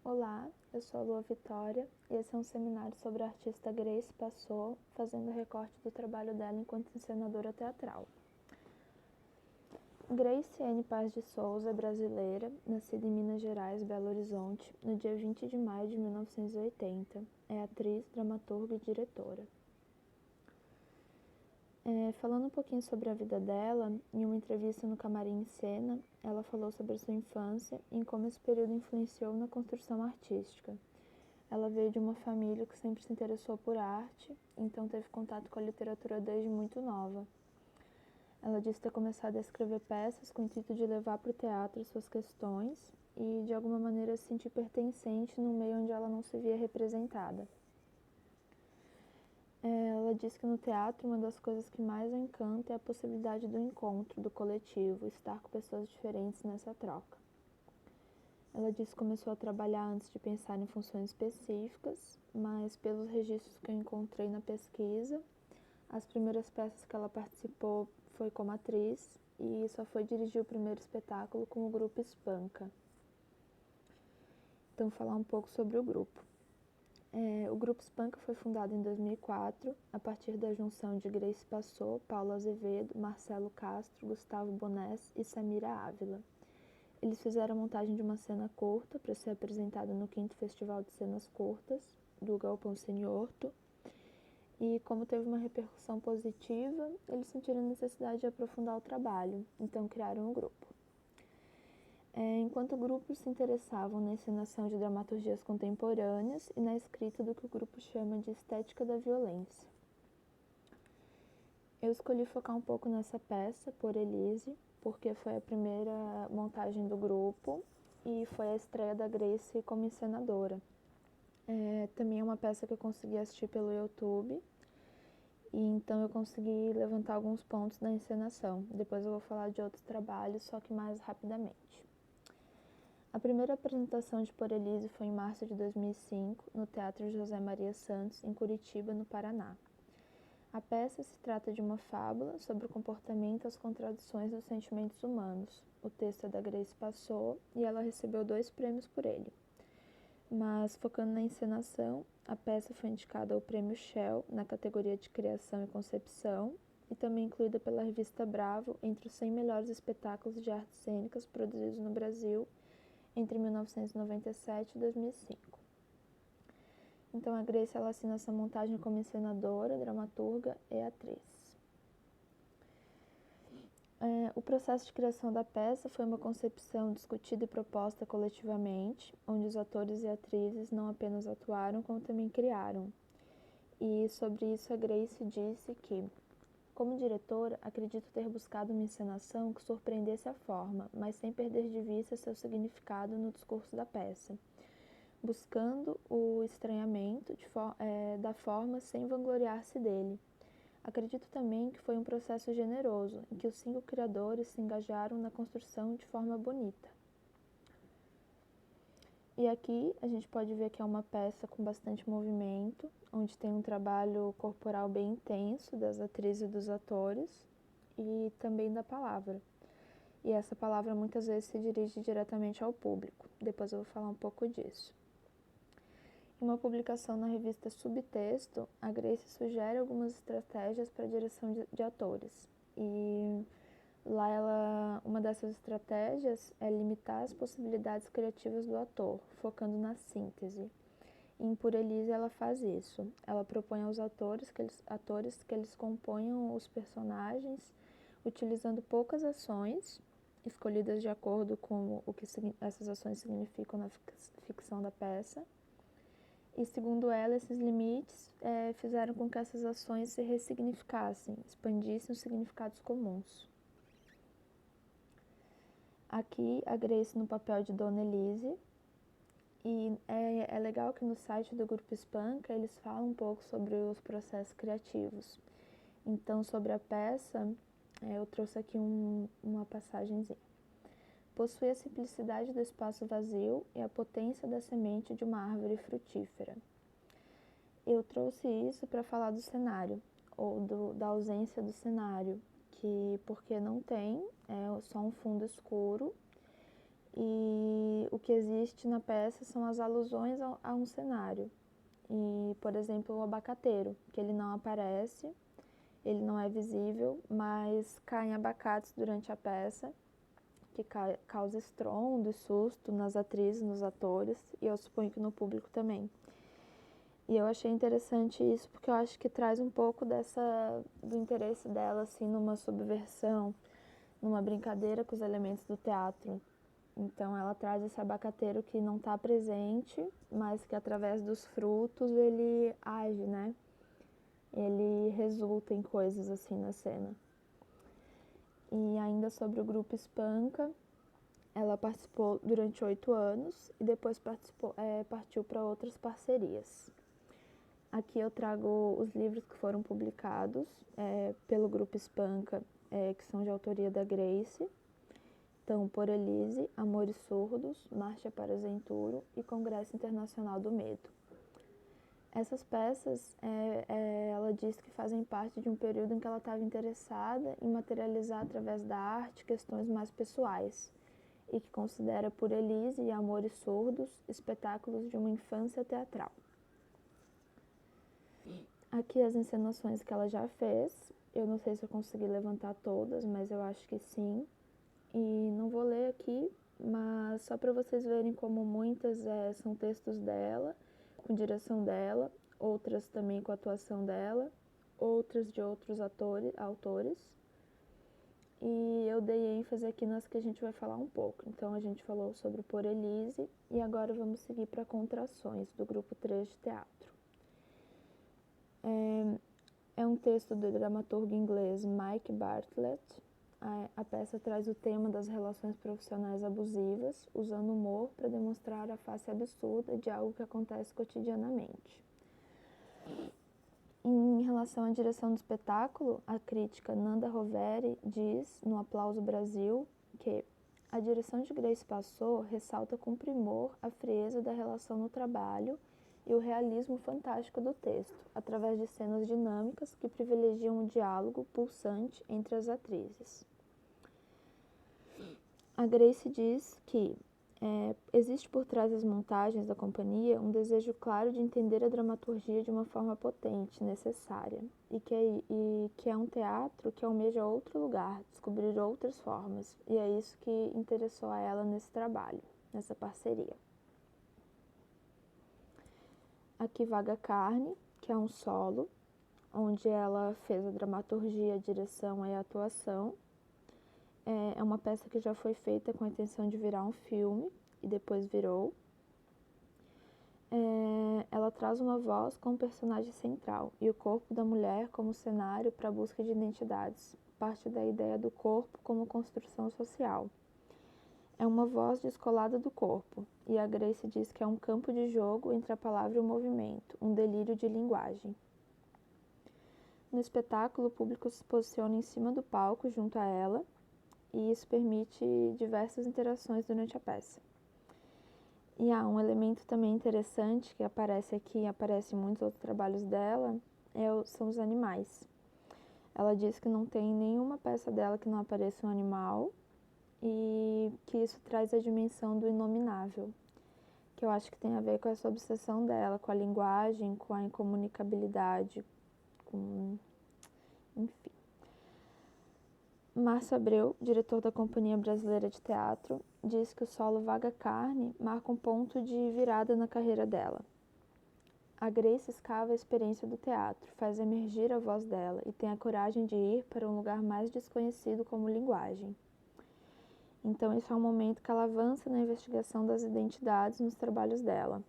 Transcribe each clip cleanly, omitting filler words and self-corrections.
Olá, eu sou a Lua Vitória e esse é um seminário sobre a artista Grace Passot, fazendo recorte do trabalho dela enquanto encenadora teatral. Grace N. Paz de Souza é brasileira, nascida em Minas Gerais, Belo Horizonte, no dia 20 de maio de 1980. É atriz, dramaturga e diretora. Falando um pouquinho sobre a vida dela, em uma entrevista no Camarim em Cena, ela falou sobre sua infância e como esse período influenciou na construção artística. Ela veio de uma família que sempre se interessou por arte, então teve contato com a literatura desde muito nova. Ela disse ter começado a escrever peças com o intuito de levar para o teatro suas questões e, de alguma maneira, se sentir pertencente num meio onde ela não se via representada. Ela diz que no teatro uma das coisas que mais a encanta é a possibilidade do encontro, do coletivo, estar com pessoas diferentes nessa troca. Ela disse que começou a trabalhar antes de pensar em funções específicas, mas pelos registros que eu encontrei na pesquisa, as primeiras peças que ela participou foi como atriz e só foi dirigir o primeiro espetáculo com o grupo Espanca. Então, falar um pouco sobre o grupo. O grupo Espanca foi fundado em 2004, a partir da junção de Grace Passot, Paulo Azevedo, Marcelo Castro, Gustavo Bonés e Samira Ávila. Eles fizeram a montagem de uma cena curta para ser apresentada no 5º Festival de Cenas Curtas, do Galpão Seniorto, e como teve uma repercussão positiva, eles sentiram a necessidade de aprofundar o trabalho, então criaram o grupo. Enquanto grupos se interessavam na encenação de dramaturgias contemporâneas e na escrita do que o grupo chama de estética da violência. Eu escolhi focar um pouco nessa peça, Por Elise, porque foi a primeira montagem do grupo e foi a estreia da Grace como encenadora. Também é uma peça que eu consegui assistir pelo YouTube, e então eu consegui levantar alguns pontos da encenação. Depois eu vou falar de outros trabalhos, só que mais rapidamente. A primeira apresentação de Por Elise foi em março de 2005, no Teatro José Maria Santos, em Curitiba, no Paraná. A peça se trata de uma fábula sobre o comportamento e as contradições dos sentimentos humanos. O texto é da Grace Passot e ela recebeu 2 prêmios por ele. Mas, focando na encenação, a peça foi indicada ao Prêmio Shell na categoria de Criação e Concepção e também incluída pela revista Bravo entre os 100 melhores espetáculos de artes cênicas produzidos no Brasil entre 1997 e 2005. Então a Grace ela assina essa montagem como encenadora, dramaturga e atriz. O processo de criação da peça foi uma concepção discutida e proposta coletivamente, onde os atores e atrizes não apenas atuaram, como também criaram. E sobre isso a Grace disse que, como diretora, acredito ter buscado uma encenação que surpreendesse a forma, mas sem perder de vista seu significado no discurso da peça, buscando o estranhamento da forma sem vangloriar-se dele. Acredito também que foi um processo generoso, em que os 5 criadores se engajaram na construção de forma bonita. E aqui a gente pode ver que é uma peça com bastante movimento, onde tem um trabalho corporal bem intenso das atrizes e dos atores, e também da palavra. E essa palavra muitas vezes se dirige diretamente ao público. Depois eu vou falar um pouco disso. Em uma publicação na revista Subtexto, a Grace sugere algumas estratégias para a direção de atores. E lá uma dessas estratégias é limitar as possibilidades criativas do ator, focando na síntese. Em Por Elise ela faz isso. Ela propõe aos atores que eles componham os personagens utilizando poucas ações, escolhidas de acordo com o que essas ações significam na ficção da peça. E, segundo ela, esses limites fizeram com que essas ações se ressignificassem, expandissem os significados comuns. Aqui, a Grace no papel de Dona Elise. E é legal que no site do Grupo Espanca eles falam um pouco sobre os processos criativos. Então, sobre a peça, eu trouxe aqui uma passagenzinha. Possui a simplicidade do espaço vazio e a potência da semente de uma árvore frutífera. Eu trouxe isso para falar do cenário, ou da ausência do cenário, porque não tem, é só um fundo escuro E o que existe na peça são as alusões a um cenário. E, por exemplo, o abacateiro, que ele não aparece, ele não é visível, mas caem abacates durante a peça, que causa estrondo e susto nas atrizes, nos atores, e eu suponho que no público também. E eu achei interessante isso porque eu acho que traz um pouco do interesse dela, assim, numa subversão, numa brincadeira com os elementos do teatro. Então ela traz esse abacateiro que não está presente, mas que através dos frutos ele age, né? Ele resulta em coisas assim na cena. E ainda sobre o grupo Espanca, ela participou durante 8 anos e depois partiu para outras parcerias. Aqui eu trago os livros que foram publicados pelo grupo Espanca, que são de autoria da Grace. Então, Por Elise, Amores Surdos, Marcha para Zenturo e Congresso Internacional do Medo. Essas peças, ela diz que fazem parte de um período em que ela estava interessada em materializar através da arte questões mais pessoais e que considera Por Elise e Amores Surdos espetáculos de uma infância teatral. Aqui as encenações que ela já fez, eu não sei se eu consegui levantar todas, mas eu acho que sim. E não vou ler aqui, mas só para vocês verem como muitas são textos dela, com direção dela, outras também com atuação dela, outras de outros autores. E eu dei ênfase aqui nas que a gente vai falar um pouco. Então a gente falou sobre Por Elise e agora vamos seguir para Contrações, do grupo 3 de teatro. É um texto do dramaturgo inglês Mike Bartlett. A peça traz o tema das relações profissionais abusivas, usando humor para demonstrar a face absurda de algo que acontece cotidianamente. Em relação à direção do espetáculo, a crítica Nanda Roveri diz, no Aplauso Brasil, que a direção de Grace Passou ressalta com primor a frieza da relação no trabalho e o realismo fantástico do texto, através de cenas dinâmicas que privilegiam o diálogo pulsante entre as atrizes. A Grace diz que existe por trás das montagens da companhia um desejo claro de entender a dramaturgia de uma forma potente, necessária, e que é um teatro que almeja outro lugar, descobrir outras formas, e é isso que interessou a ela nesse trabalho, nessa parceria. Aqui Vaga Carne, que é um solo, onde ela fez a dramaturgia, a direção e a atuação. É uma peça que já foi feita com a intenção de virar um filme, e depois virou. Ela traz uma voz como personagem central, e o corpo da mulher como cenário para a busca de identidades, parte da ideia do corpo como construção social. É uma voz descolada do corpo, e a Grace diz que é um campo de jogo entre a palavra e o movimento, um delírio de linguagem. No espetáculo, o público se posiciona em cima do palco junto a ela, e isso permite diversas interações durante a peça. E há um elemento também interessante que aparece aqui e aparece em muitos outros trabalhos dela, são os animais. Ela diz que não tem nenhuma peça dela que não apareça um animal, e que isso traz a dimensão do inominável, que eu acho que tem a ver com essa obsessão dela, com a linguagem, com a incomunicabilidade, enfim. Márcio Abreu, diretor da Companhia Brasileira de Teatro, diz que o solo Vaga Carne marca um ponto de virada na carreira dela. A Grace escava a experiência do teatro, faz emergir a voz dela e tem a coragem de ir para um lugar mais desconhecido como linguagem. Então, esse é um momento que ela avança na investigação das identidades nos trabalhos dela.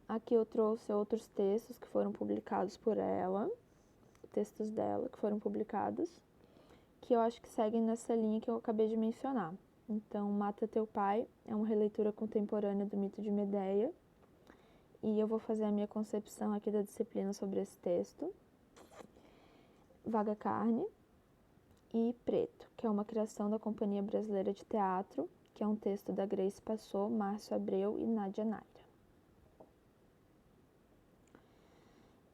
Aqui eu trouxe outros textos que foram publicados por ela, textos dela que foram publicados, que eu acho que seguem nessa linha que eu acabei de mencionar. Então, Mata Teu Pai é uma releitura contemporânea do mito de Medeia, e eu vou fazer a minha concepção aqui da disciplina sobre esse texto. Vaga Carne e Preto, que é uma criação da Companhia Brasileira de Teatro, que é um texto da Grace Passou, Márcio Abreu e Nádia Naira.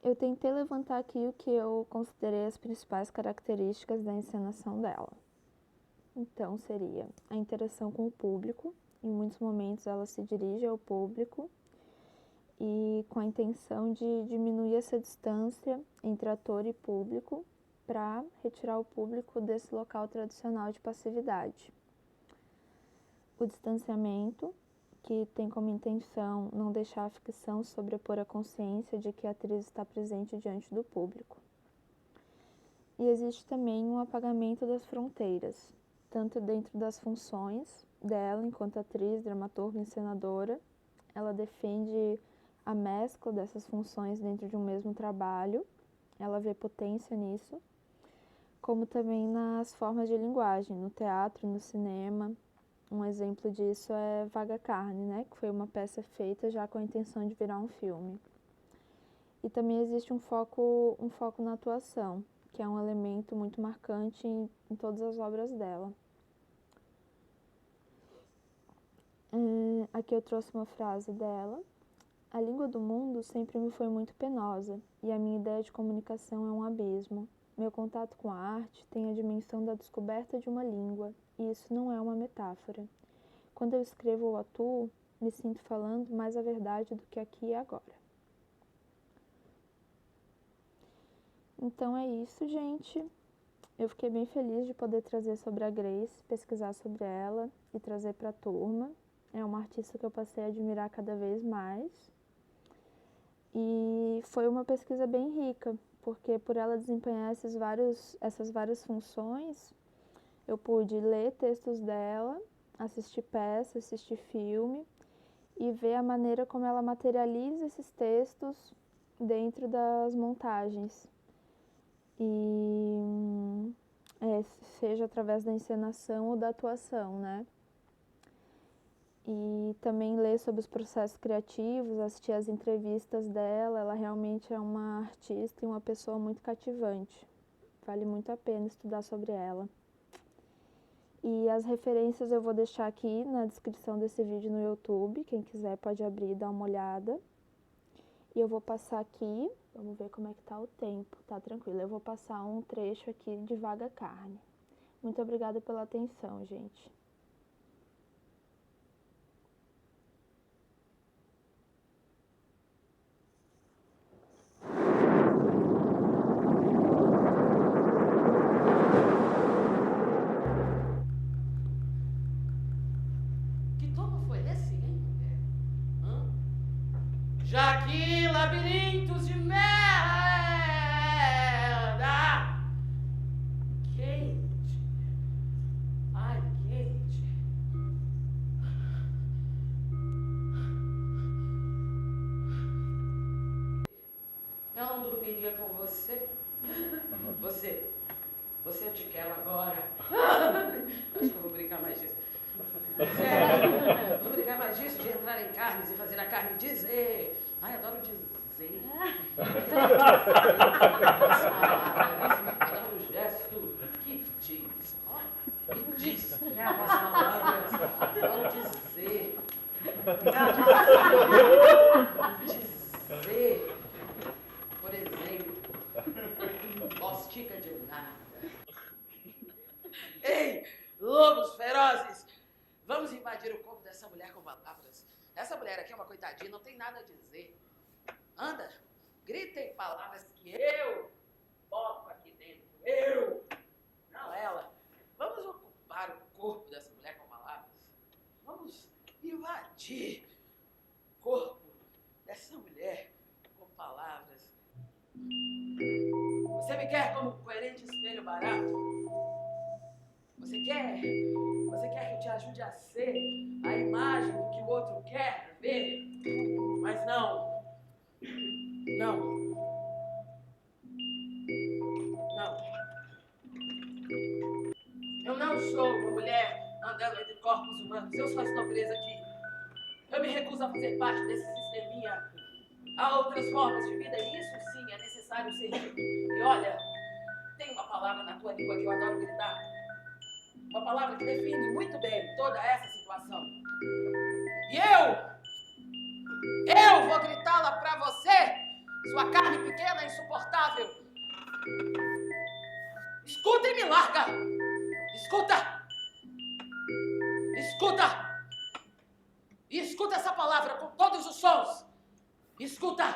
Eu tentei levantar aqui o que eu considerei as principais características da encenação dela. Então, seria a interação com o público. Em muitos momentos ela se dirige ao público e com a intenção de diminuir essa distância entre ator e público para retirar o público desse local tradicional de passividade. O distanciamento, que tem como intenção não deixar a ficção sobrepor a consciência de que a atriz está presente diante do público. E existe também um apagamento das fronteiras, tanto dentro das funções dela enquanto atriz, dramaturga, encenadora. Ela defende a mescla dessas funções dentro de um mesmo trabalho, ela vê potência nisso, como também nas formas de linguagem, no teatro, no cinema. Um exemplo disso é Vaga Carne, né, que foi uma peça feita já com a intenção de virar um filme. E também existe um foco na atuação, que é um elemento muito marcante em todas as obras dela. Aqui eu trouxe uma frase dela. A língua do mundo sempre me foi muito penosa, e a minha ideia de comunicação é um abismo. Meu contato com a arte tem a dimensão da descoberta de uma língua, e isso não é uma metáfora. Quando eu escrevo ou atuo, me sinto falando mais a verdade do que aqui e agora. Então é isso, gente. Eu fiquei bem feliz de poder trazer sobre a Grace, pesquisar sobre ela e trazer para a turma. É uma artista que eu passei a admirar cada vez mais. E foi uma pesquisa bem rica, porque por ela desempenhar essas várias funções, eu pude ler textos dela, assistir peça, assistir filme e ver a maneira como ela materializa esses textos dentro das montagens. E seja através da encenação ou da atuação, né? E também ler sobre os processos criativos, assistir as entrevistas dela. Ela realmente é uma artista e uma pessoa muito cativante. Vale muito a pena estudar sobre ela. E as referências eu vou deixar aqui na descrição desse vídeo no YouTube. Quem quiser pode abrir e dar uma olhada. E eu vou passar aqui, vamos ver como é que tá o tempo, tá tranquilo. Eu vou passar um trecho aqui de Vaga Carne. Muito obrigada pela atenção, gente. Já que labirintos de merda, quente, ai quente, eu não dormiria com você, você eu te quero agora, acho que eu vou brincar mais disso. Vou brincar mais disso, de entrar em carnes e fazer a carne dizer. Ai, adoro dizer. Adoro o gesto que diz. Oh, que diz. As palavras. Adoro dizer. Dizer. Por exemplo, postica de nada. Ei, lobos ferozes! Vamos invadir o corpo dessa mulher com palavras. Essa mulher aqui é uma coitadinha, não tem nada a dizer. Anda, gritem palavras que eu boto aqui dentro. Eu, não ela. Vamos ocupar o corpo dessa mulher com palavras. Vamos invadir o corpo dessa mulher com palavras. Você me quer como um coerente espelho barato? Você quer que eu te ajude a ser a imagem do que o outro quer ver? Mas não. Eu não sou uma mulher andando entre corpos humanos. Eu só estou presa aqui. Eu me recuso a fazer parte desse sisteminha. Há outras formas de vida e isso sim é necessário ser dito. E olha, tem uma palavra na tua língua que eu adoro gritar. Uma palavra que define muito bem toda essa situação. E eu vou gritá-la pra você, sua carne pequena e insuportável. Escuta e me larga. Escuta. Escuta! E escuta essa palavra com todos os sons. Escuta!